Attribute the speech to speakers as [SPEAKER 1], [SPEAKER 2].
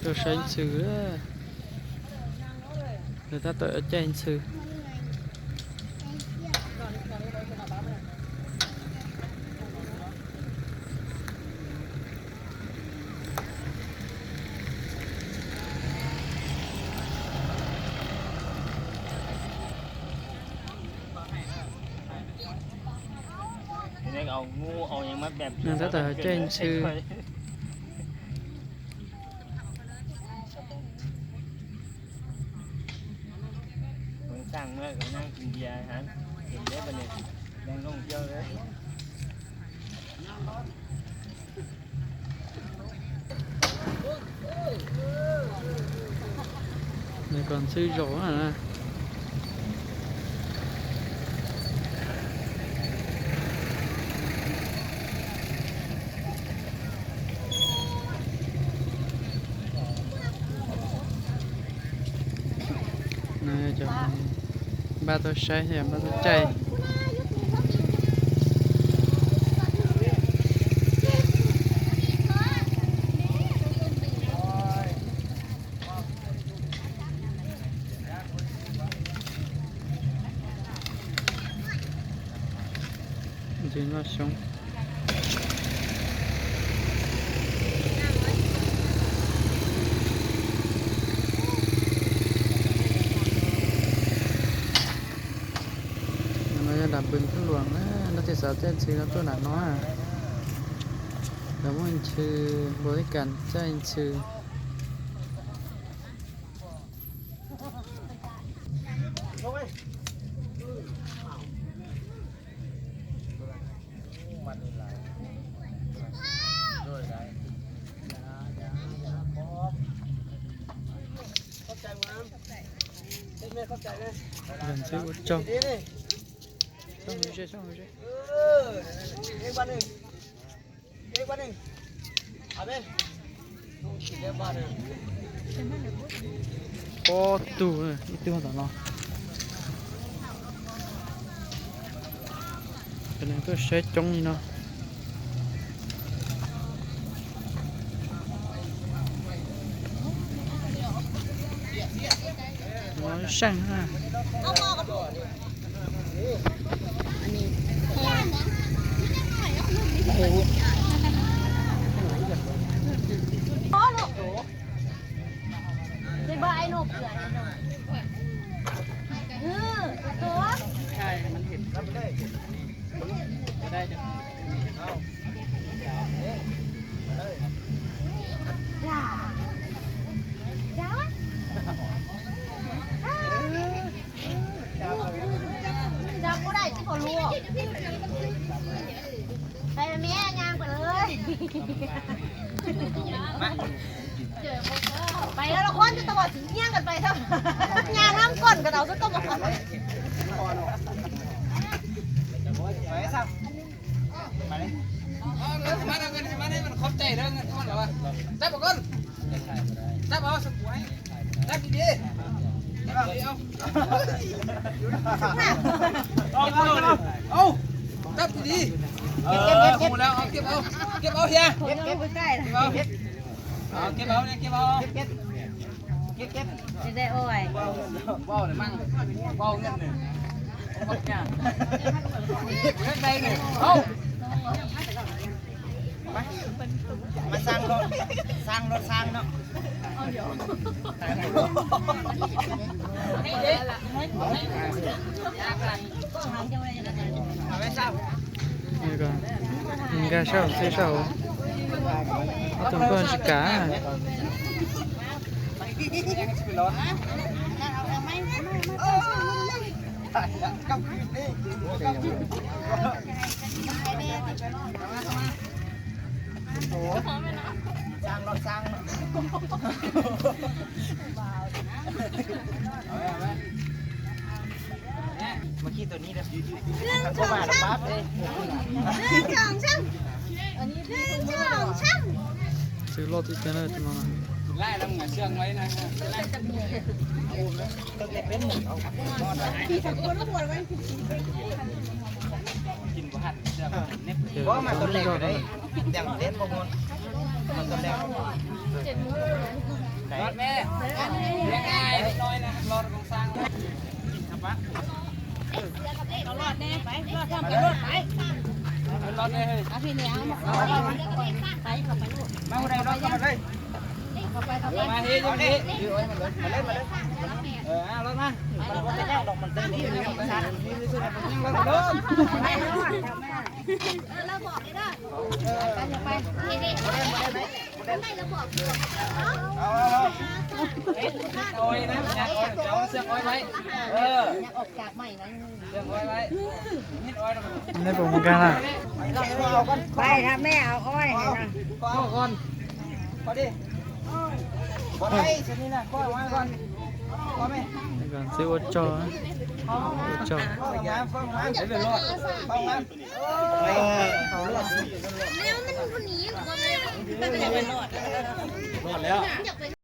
[SPEAKER 1] tôi sẽ xử đó người ta tự ở trên xử người ta tự ở trên xử
[SPEAKER 2] สั่งเมื่อก็นั่งกินเบียร์ฮะเห็นได้ปะเนี่ยยังลงเที่ยวเลย
[SPEAKER 1] này còn sư rổ à này cho ba tôi say thì ba tôi chay dưới nó sống làm bình cái luồng nó sẽ sợ trên xí nó tôi là nó à đúng anh sư với cảnh cho anh sư gần sư của trong xong rồi
[SPEAKER 2] đi qua đi ở bên
[SPEAKER 1] có tù này ít tiêu hơn nó cái này tôi sẽ trông như nó sang ha
[SPEAKER 3] cái bãi nộp rồi tốt
[SPEAKER 1] ใช่มันเห็นได้จ้ะ
[SPEAKER 3] จับก็ได้ที่เขาลวกไปแม่ยางไปเลยไปแล้วเราคนจะตะวันถึงย่างกันไปเถอะยางน้ำก้นกันเอาซะก็บอก
[SPEAKER 2] ไปสับมาเลยมาเงินมาให้มันขอบใจเรื่องเงินมันหรอวะจับก่อนจับเอาสวยจับดีเอาจับดีเก็บแล้วเอาเก็บเอาเฮียเก็บไปใกล้เก็บเอาเนี่ยเก็บ
[SPEAKER 3] จะได้โอ้ย
[SPEAKER 2] bao để mang bao nhân này bao nhà cái đây này không mà sang nó
[SPEAKER 1] này còn gà sầu xê sầu nó tổng con chỉ cá
[SPEAKER 2] sangมาขี้ตัวนี้นะเข้ามาแล้วปั๊บเลย
[SPEAKER 1] ซื้อรถที่เจอที่มัน
[SPEAKER 2] ไล่ลำหงัดเชือกไว้นะไล่จับมือต้องเล็กเป็นที่ถักคนก็ปวดไว้กินบ้านเชือกเน็บเพราะมันตัวเล็กเลยแต่เล็กพวกมันตัวเล็ก รถแม่เลี้ยงง่ายนิดน้อยนะรถของสร้างครับปะ
[SPEAKER 3] เรารอดแน่ไปรอดข้ามไปรอดไป
[SPEAKER 2] รถเลย
[SPEAKER 3] เอาพี่เหนียวไปเข้าไปลูก
[SPEAKER 2] มาคนใดรถเข้ามาเลย
[SPEAKER 3] เข้าไปเข้าไป
[SPEAKER 2] มาเฮ้ยมาเฮ้ยมาเล่นมาเล่นรถมามันเต้นนี่นี่สั่นนี่สุดยังรถเดิม
[SPEAKER 3] ไปรอดเราบอกเลยนะไปนี่ไม่เราบอก
[SPEAKER 2] โอ้ยนะอยากโอ้ยเดี๋ยวเสื้อโอ้ยไว้
[SPEAKER 3] อยากออกจากใหม่นะ
[SPEAKER 2] เสื้อโอ้ยไว้นิดโอ้ย
[SPEAKER 1] ได้ผมเหมือนกันอ่ะ
[SPEAKER 3] ไปนะแม่เอาอ้อยให้นะ
[SPEAKER 2] ก็ก่อนพอดีพอได้ชนิดน่ะก็วางก่อนพอไหม
[SPEAKER 1] นี่ก่อนซื้อวัดจอนะวัดจอ
[SPEAKER 2] ฟังน้ำฟังน้ำเดี๋ยวเดือดร้อนฟังน้ำเขาเลือด
[SPEAKER 3] แล้วมันคนนี้อยู่ก็ไม่รอด
[SPEAKER 2] รอดแล้ว